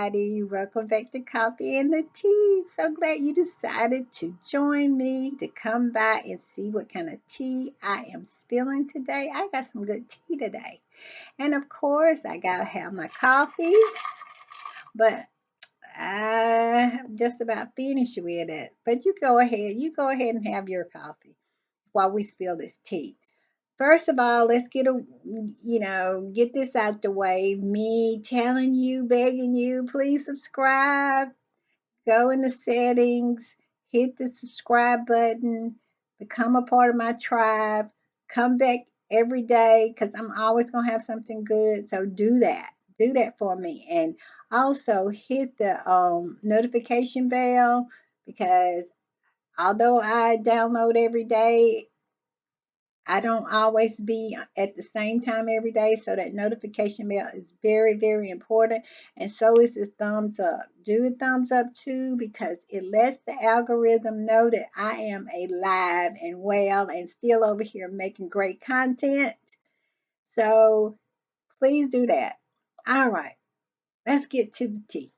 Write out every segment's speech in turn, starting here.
everybody. Welcome back to Coffee and the Tea. So glad you decided to join me to come by and see what kind of tea I am spilling today. I got some good tea today. And of course, I got to have my coffee, but I'm just about finished with it. But you go ahead and have your coffee while we spill this tea. First of all, let's get this out the way. Me telling you, begging you, please subscribe. Go in the settings, hit the subscribe button, become a part of my tribe. Come back every day because I'm always going to have something good. So do that. Do that for me. And also hit the notification bell because although I download every day, I don't always be at the same time every day, so that notification bell is very, very important. And so is the thumbs up. Do the thumbs up too, because it lets the algorithm know that I am alive and well and still over here making great content. So please do that. All right, let's get to the tea.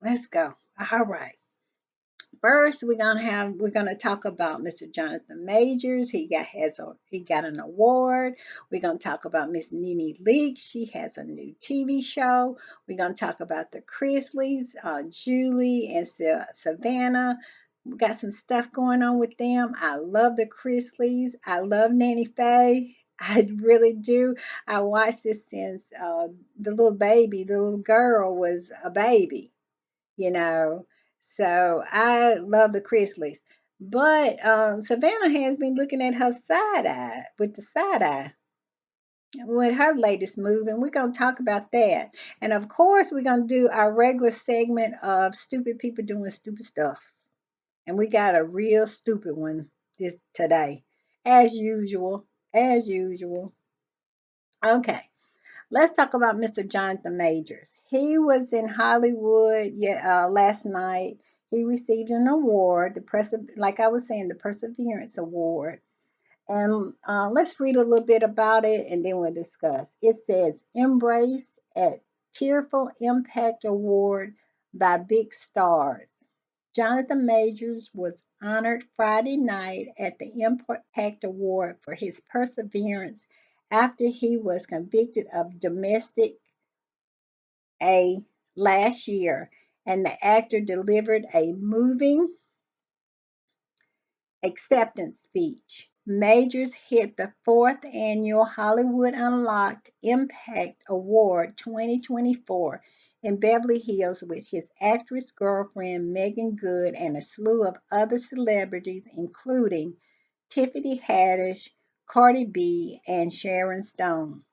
Let's go. All right. First, we're gonna talk about Mr. Jonathan Majors. He got an award. We're gonna talk about Miss NeNe Leakes. She has a new TV show. We're gonna talk about the Chrisleys, Julie and Savannah. We got some stuff going on with them. I love the Chrisleys. I love Nanny Faye. I really do. I watched this since the little girl was a baby you know. So I love the Chrisleys. But Savannah has been looking at her side eye with her latest move, and we're going to talk about that. And of course, we're going to do our regular segment of stupid people doing stupid stuff. And we got a real stupid one this today, as usual. As usual. Okay. Let's talk about Mr. Jonathan Majors. He was in Hollywood last night. He received an award, like I was saying, the Perseverance Award. And let's read a little bit about it and then we'll discuss. It says, Embrace at Tearful Impact Award by Big Stars. Jonathan Majors was honored Friday night at the Impact Award for his perseverance after he was convicted of domestic a last year, and the actor delivered a moving acceptance speech. Majors hit the fourth annual Hollywood Unlocked Impact Award 2024 in Beverly Hills with his actress girlfriend Megan Good and a slew of other celebrities, including Tiffany Haddish, Cardi B, and Sharon Stone.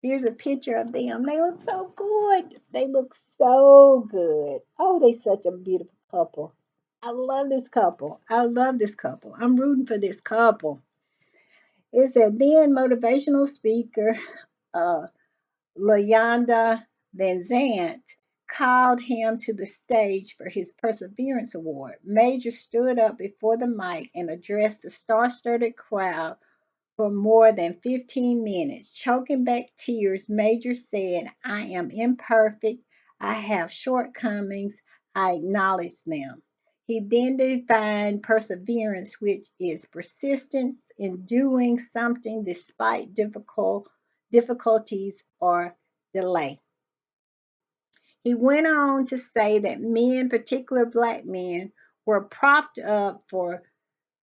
Here's a picture of them. They look so good. They look so good. Oh, they such a beautiful couple. I love this couple. I love this couple. I'm rooting for this couple. It's a then motivational speaker, uh, Layanda Van Zant, called him to the stage for his Perseverance Award. Major stood up before the mic and addressed the star-studded crowd for more than 15 minutes. Choking back tears, Major said, I am imperfect. I have shortcomings. I acknowledge them. He then defined perseverance, which is persistence in doing something despite difficulties or delay. He went on to say that men, particularly black men, were propped up for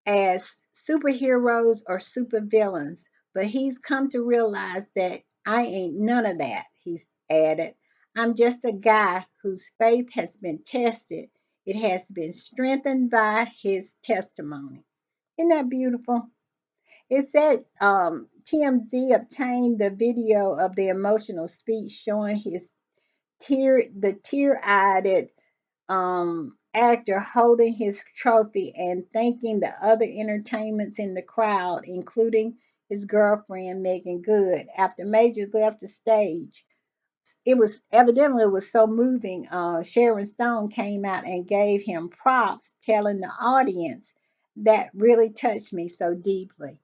as superheroes or supervillains, but he's come to realize that I ain't none of that, he's added. I'm just a guy whose faith has been tested. It has been strengthened by his testimony. Isn't that beautiful? It said TMZ obtained the video of the emotional speech showing the tear-eyed actor holding his trophy and thanking the other entertainments in the crowd, including his girlfriend Megan Good. After Majors left the stage, it was so moving. Sharon Stone came out and gave him props, telling the audience that really touched me so deeply.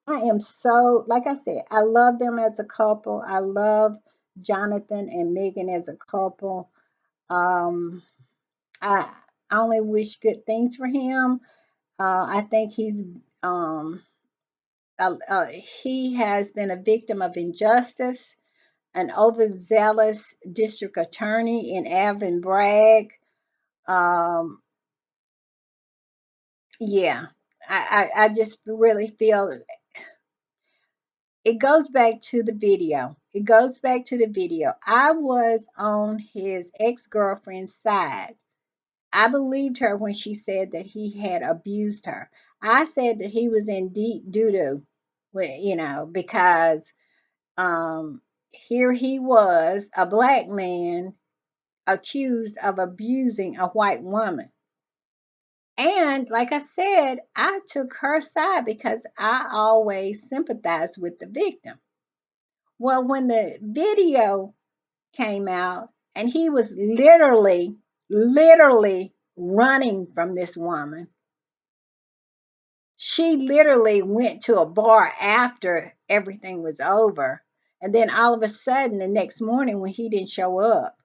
I am so, like I said, I love them as a couple. I love Jonathan and Megan as a couple. Um, I only wish good things for him. I think um, he has been a victim of injustice, an overzealous district attorney in Alvin Bragg. Um, yeah, I just really feel it goes back to the video. It goes back to the video. I was on his ex girlfriend's side. I believed her when she said that he had abused her. I said that he was in deep doo doo, because here he was, a black man accused of abusing a white woman. And like I said, I took her side because I always sympathize with the victim. Well, when the video came out and he was literally running from this woman, she literally went to a bar after everything was over. And then all of a sudden, the next morning when he didn't show up,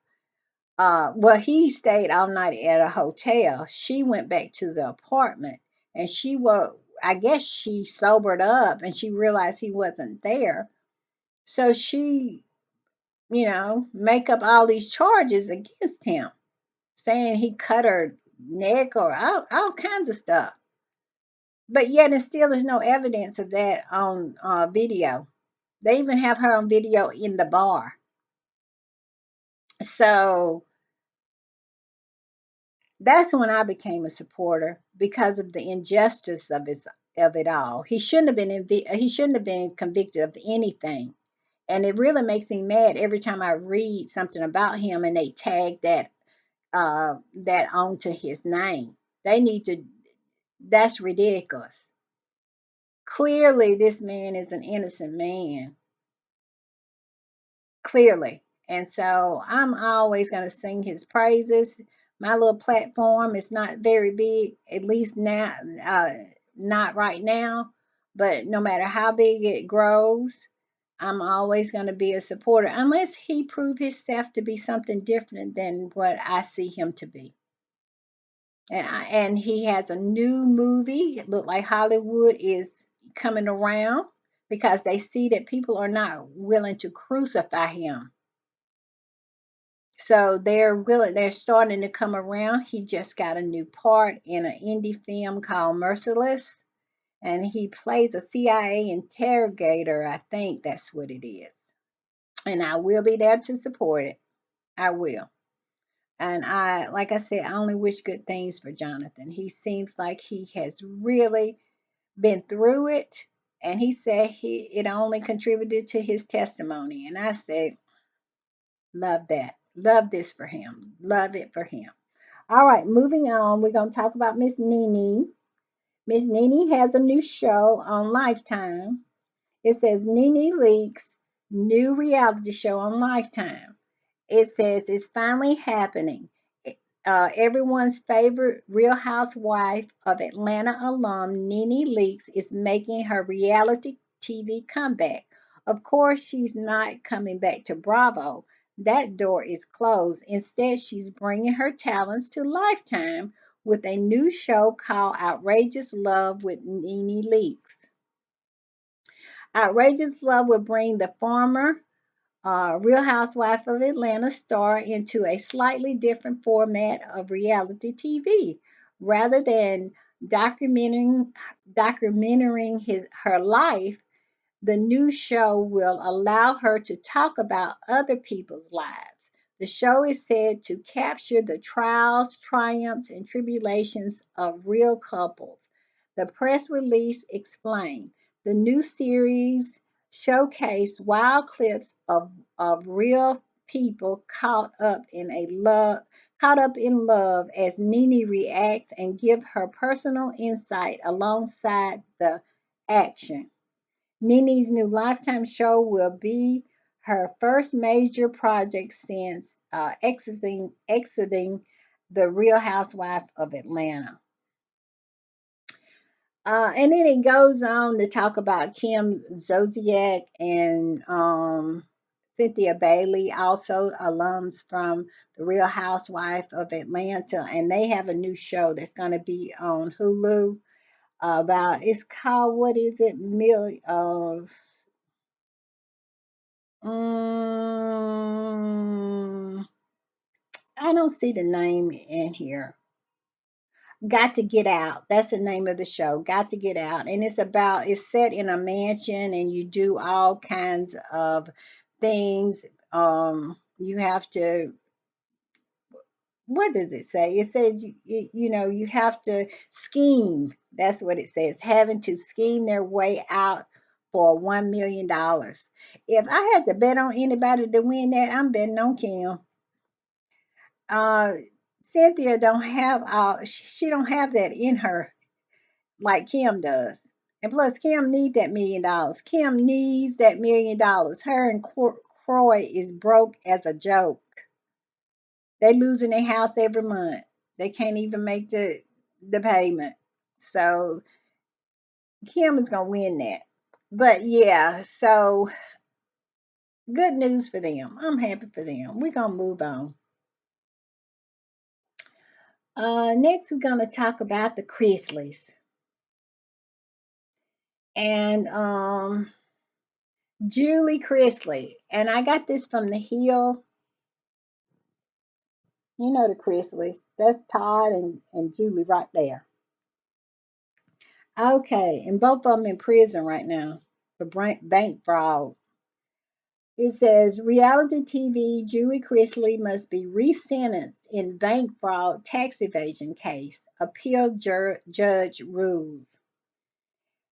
well, he stayed all night at a hotel. She went back to the apartment and I guess she sobered up and she realized he wasn't there. So she, make up all these charges against him, saying he cut her neck or all kinds of stuff. But yet, and still, there's no evidence of that on video. They even have her on video in the bar. So that's when I became a supporter because of the injustice of it all. He shouldn't have been convicted of anything, and it really makes me mad every time I read something about him and they tag that onto his name. They need to. That's ridiculous. Clearly, this man is an innocent man. Clearly. And so I'm always going to sing his praises. My little platform is not very big, at least now, not right now. But no matter how big it grows, I'm always going to be a supporter unless he prove himself to be something different than what I see him to be. And he has a new movie. It look like Hollywood is coming around because they see that people are not willing to crucify him. So they're starting to come around. He just got a new part in an indie film called Merciless, and he plays a CIA interrogator. I think that's what it is. And I will be there to support it. I will. And like I said, I only wish good things for Jonathan. He seems like he has really been through it. And he said it only contributed to his testimony. And I said, love that. Love this for him. Love it for him. All right, moving on. We're going to talk about Miss NeNe. Miss NeNe has a new show on Lifetime. It says NeNe Leaks new reality show on Lifetime. It says it's finally happening. Everyone's favorite Real Housewife of Atlanta alum NeNe Leakes is making her reality TV comeback. Of course, she's not coming back to Bravo. That door is closed. Instead, she's bringing her talents to Lifetime with a new show called Outrageous Love with NeNe Leakes. Outrageous Love will bring the former Real Housewife of Atlanta star into a slightly different format of reality TV. Rather than documenting her life, the new show will allow her to talk about other people's lives. The show is said to capture the trials, triumphs, and tribulations of real couples. The press release explained the new series showcased wild clips of real people caught up in love as NeNe reacts and give her personal insight alongside the action. NeNe's new Lifetime show will be her first major project since exiting the Real Housewife of Atlanta. And then it goes on to talk about Kim Zolciak and Cynthia Bailey, also alums from The Real Housewife of Atlanta, and they have a new show that's going to be on Hulu about. It's called, what is it? Um, I don't see the name in here. Got to Get Out. That's the name of the show. Got to Get Out. And it's set in a mansion and you do all kinds of things. You have to, what does it say? It says, you have to scheme. That's what it says. Having to scheme their way out for $1 million. If I had to bet on anybody to win that, I'm betting on Kim. Uh, Cynthia don't have she don't have that in her like Kim does. And plus, Kim needs that $1 million. Kim needs that $1 million. Her and Croy is broke as a joke. They losing their house every month. They can't even make the payment. So Kim is gonna win that. But yeah, so good news for them. I'm happy for them. We're gonna move on. Next, we're gonna talk about the Chrisleys and Julie Chrisley. And I got this from the Hill. You know the Chrisleys. That's Todd and Julie right there. Okay, and both of them in prison right now for bank fraud. It says reality TV Julie Chrisley must be resentenced in bank fraud tax evasion case. Appeal judge rules.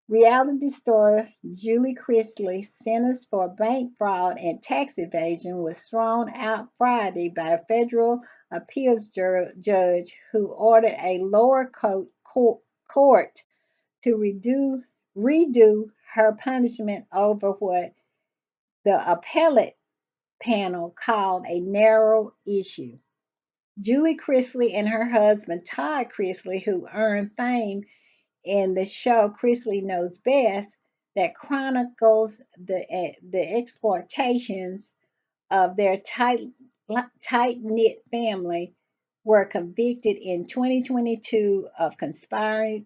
Reality star Julie Chrisley, sentenced for bank fraud and tax evasion, was thrown out Friday by a federal appeals judge who ordered a lower court to redo her punishment over what the appellate panel called a narrow issue. Julie Chrisley and her husband Todd Chrisley, who earned fame in the show Chrisley Knows Best, that chronicles the exploitations of their tight knit family, were convicted in 2022 of conspiring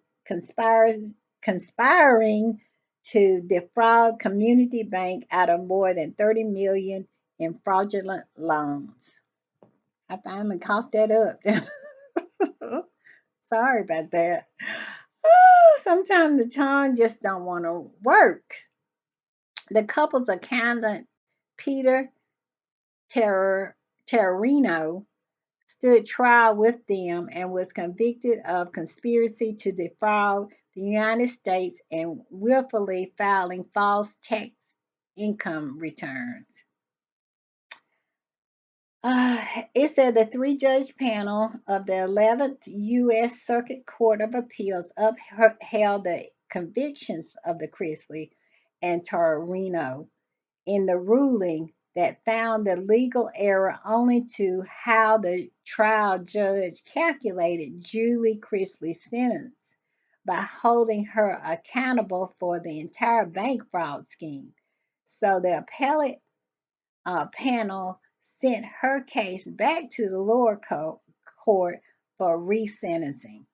to defraud Community Bank out of more than 30 million in fraudulent loans. I finally coughed that up. Sorry about that. Sometimes the tongue just don't want to work. The couple's accountant, Peter Ter- Terrino, stood trial with them and was convicted of conspiracy to defraud the United States and willfully filing false tax income returns. It said the three-judge panel of the 11th U.S. Circuit Court of Appeals upheld the convictions of the Chrisley and Torino in the ruling that found the legal error only to how the trial judge calculated Julie Chrisley's sentence by holding her accountable for the entire bank fraud scheme. So the appellate panel sent her case back to the lower court for resentencing.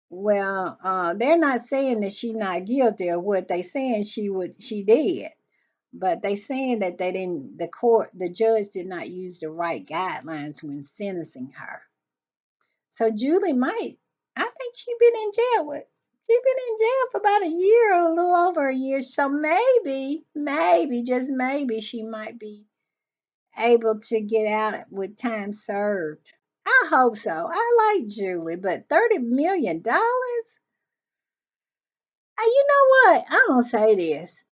Well, they're not saying that she's not guilty of what they saying she did, but they saying that they didn't. The judge did not use the right guidelines when sentencing her. So Julie might. I think she been in jail for about a year, a little over a year. So maybe, just maybe, she might be able to get out with time served. I hope so. I like Julie, but $30 million? You know what? I'm gonna say this.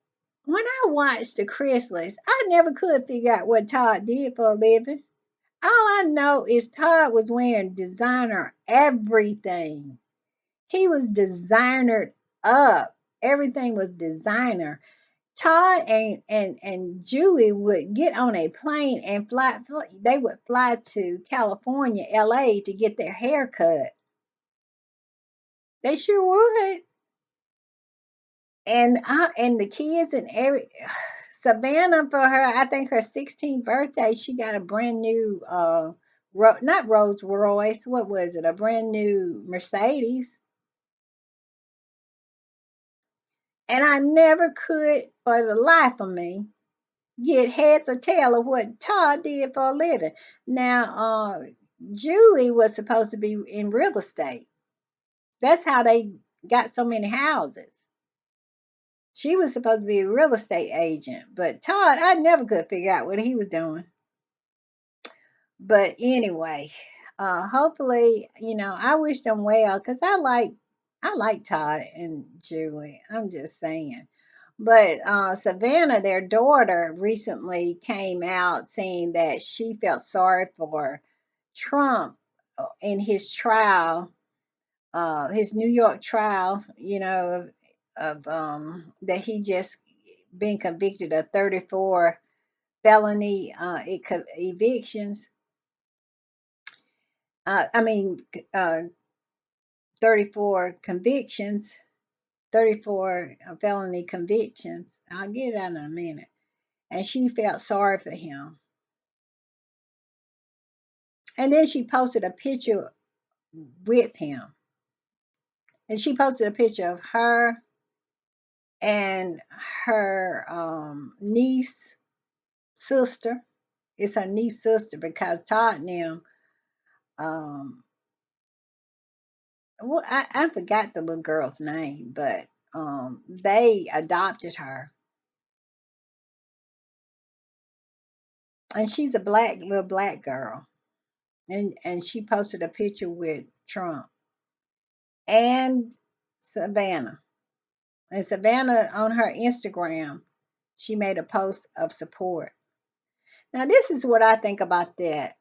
When I watched the Chrisleys, I never could figure out what Todd did for a living. All I know is Todd was wearing designer everything. He was designered up. Everything was designer. Todd and Julie would get on a plane and they would fly to California, LA to get their hair cut. They sure would. And the kids and every Savannah, for her, I think her 16th birthday, she got a brand new, not Rolls Royce, what was it? A brand new Mercedes. And I never could, for the life of me, get heads or tail of what Todd did for a living. Now, Julie was supposed to be in real estate. That's how they got so many houses. She was supposed to be a real estate agent, but Todd, I never could figure out what he was doing. But anyway, hopefully, I wish them well because I like Todd and Julie. I'm just saying. But Savannah, their daughter, recently came out saying that she felt sorry for Trump in his trial, his New York trial, of that he just been convicted of 34 felony evictions. I mean, 34 convictions, 34 felony convictions. I'll get it out in a minute. And she felt sorry for him. And then she posted a picture with him. And she posted a picture of her and her niece, sister. It's her niece, sister, because Todd and them, um, well, I forgot the little girl's name, but they adopted her. And she's a little black girl. And she posted a picture with Trump and Savannah. And Savannah on her Instagram, she made a post of support. Now, this is what I think about that.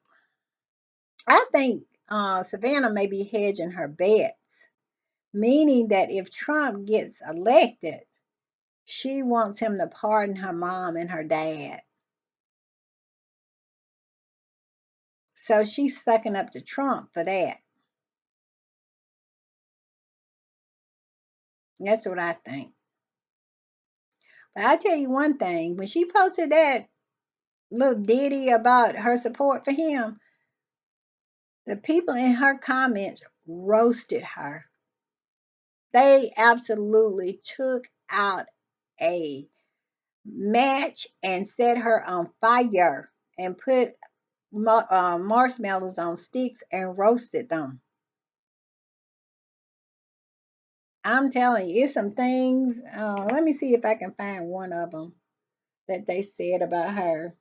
I think Savannah may be hedging her bets, meaning that if Trump gets elected, she wants him to pardon her mom and her dad. So she's sucking up to Trump for that. That's what I think. But I tell you one thing, when she posted that little ditty about her support for him, the people in her comments roasted her. They absolutely took out a match and set her on fire and put marshmallows on sticks and roasted them. I'm telling you, it's some things. Let me see if I can find one of them that they said about her.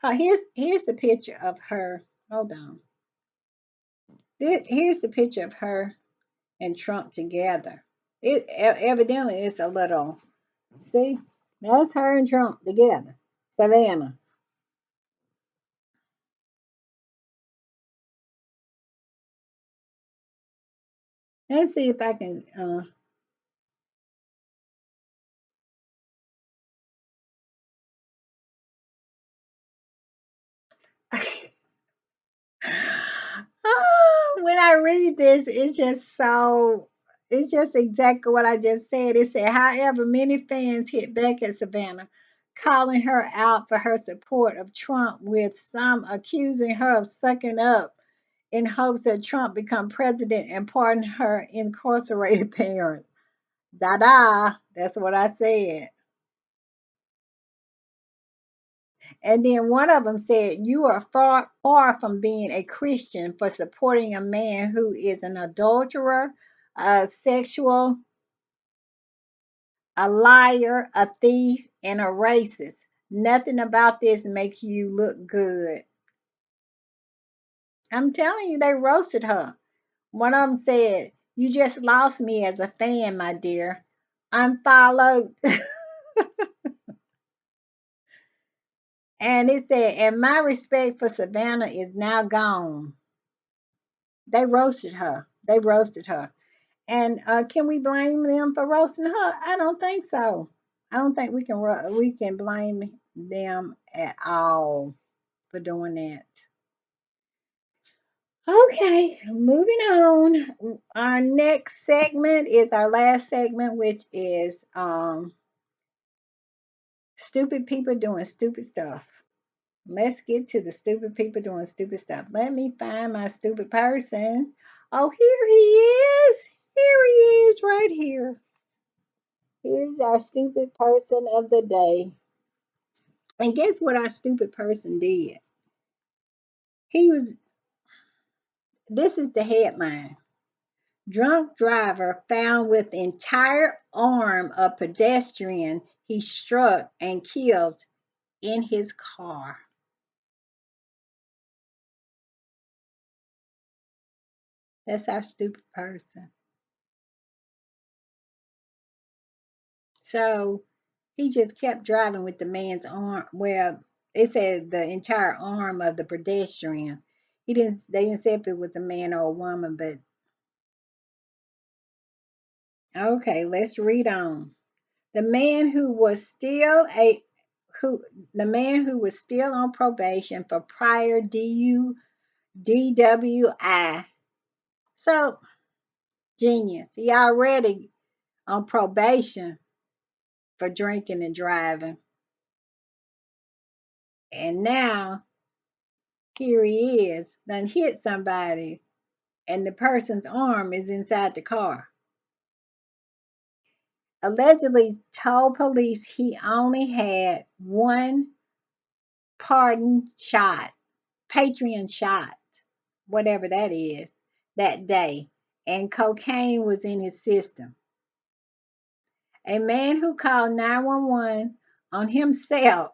Here's the picture of her. Hold on. Here's the picture of her and Trump together. Evidently it's a little. See, that's her and Trump together. Savannah. Let's see if I can. When I read this, it's just exactly what I just said. It said, however, many fans hit back at Savannah, calling her out for her support of Trump, with some accusing her of sucking up in hopes that Trump become president and pardon her incarcerated parents. Da da, that's what I said. And then one of them said, "You are far, far from being a Christian for supporting a man who is an adulterer, a sexual, a liar, a thief, and a racist. Nothing about this makes you look good." I'm telling you, they roasted her. One of them said, "You just lost me as a fan, my dear. Unfollowed." And it said, "And my respect for Savannah is now gone." They roasted her. They roasted her. And can we blame them for roasting her? I don't think so. I don't think we can blame them at all for doing that. Okay, moving on. Our next segment is our last segment, which is stupid people doing stupid stuff. Let's get to the stupid people doing stupid stuff. Let me find my stupid person. Oh, here he is. Here he is, right here. Here's our stupid person of the day. And guess what our stupid person did? He was, this is the headline. Drunk driver found with entire arm of pedestrian he struck and killed in his car. That's our stupid person. So he just kept driving with the man's arm. Well, it said the entire arm of the pedestrian. They didn't say if it was a man or a woman, but okay, let's read on. The man who was still a who the man who was still on probation for prior DWI. So genius. He already on probation for drinking and driving. And now here he is, done hit somebody, and the person's arm is inside the car. Allegedly told police he only had one pardon shot, Patreon shot, whatever that is, that day, and cocaine was in his system. A man who called 911 on himself,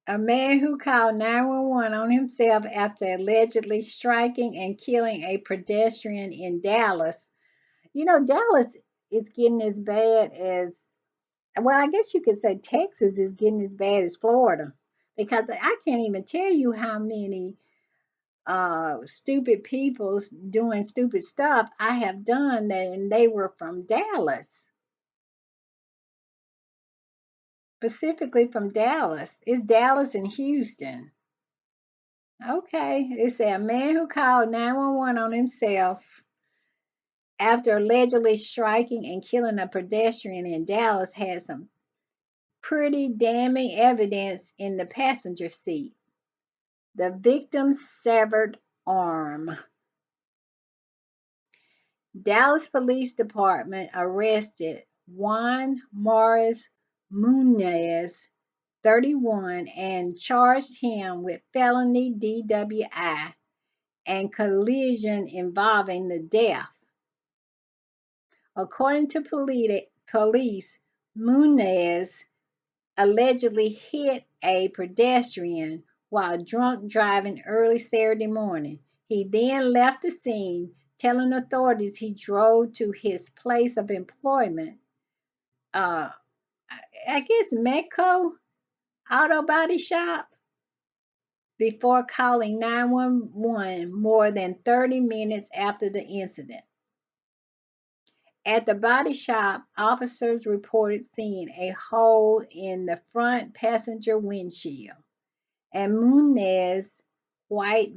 a man who called 911 on himself after allegedly striking and killing a pedestrian in Dallas. You know, Dallas is getting as bad as, well, I guess you could say Texas is getting as bad as Florida because I can't even tell you how many stupid people doing stupid stuff I have done that, and they were from Dallas, specifically from Dallas. It's Dallas and Houston. Okay, it said a man who called 911 on himself after allegedly striking and killing a pedestrian in Dallas had some pretty damning evidence in the passenger seat. The victim's severed arm. Dallas Police Department arrested Juan Morris Munez, 31, and charged him with felony DWI and collision involving the death. According to police, Munez allegedly hit a pedestrian while drunk driving early Saturday morning. He then left the scene, telling authorities he drove to his place of employment, uh, I guess Metco Auto Body Shop, before calling 911 more than 30 minutes after the incident. At the body shop, officers reported seeing a hole in the front passenger windshield and Munez's white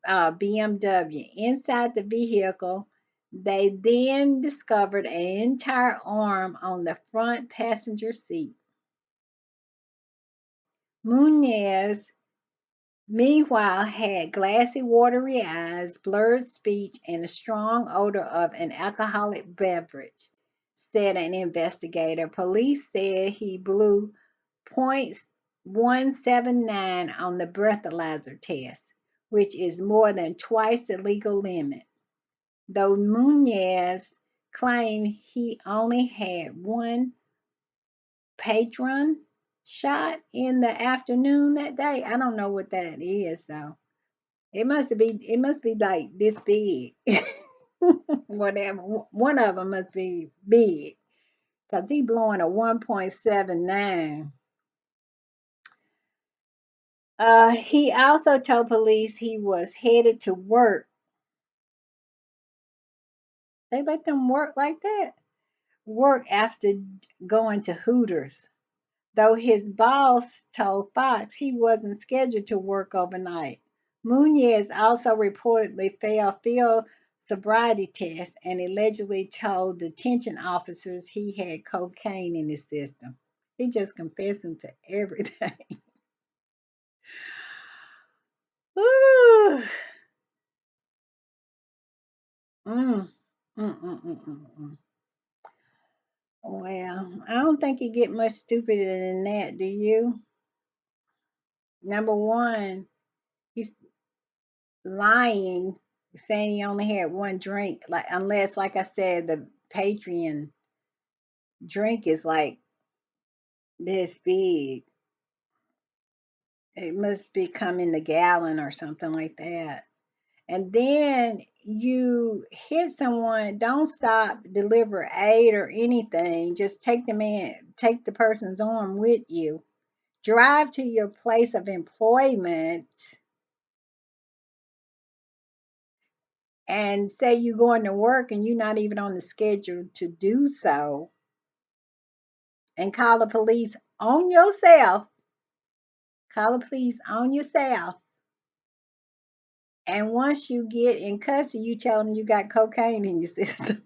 BMW. Inside the vehicle, they then discovered an entire arm on the front passenger seat. Munez, meanwhile, had glassy, watery eyes, blurred speech, and a strong odor of an alcoholic beverage, said an investigator. Police said he blew .179 on the breathalyzer test, which is more than twice the legal limit. Though Munez claimed he only had one patron shot in the afternoon that day. I don't know what that is though. It must be like this big. Whatever. One of them must be big. Because he blowing a 1.79. He also told police he was headed to work. They let them work like that? Work after going to Hooters. though his boss told Fox he wasn't scheduled to work overnight. Munez also reportedly failed field sobriety tests and allegedly told detention officers he had cocaine in his system. He just confessing to everything. Ooh. Mm. Mm. Well, I don't think you get much stupider than that, do you? Number one, he's lying, saying he only had one drink. Like unless, like I said, the Patreon drink is like this big. It must be come in the gallon or something like that. And then you hit someone, don't stop, deliver aid or anything. Just take the person's arm with you. Drive to your place of employment and say you're going to work and you're not even on the schedule to do so, and call the police on yourself. Call the police on yourself. And once you get in custody, you tell them you got cocaine in your system.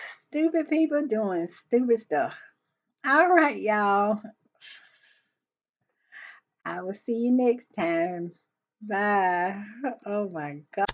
Stupid people doing stupid stuff. All right, y'all. I will see you next time. Bye. Oh my God.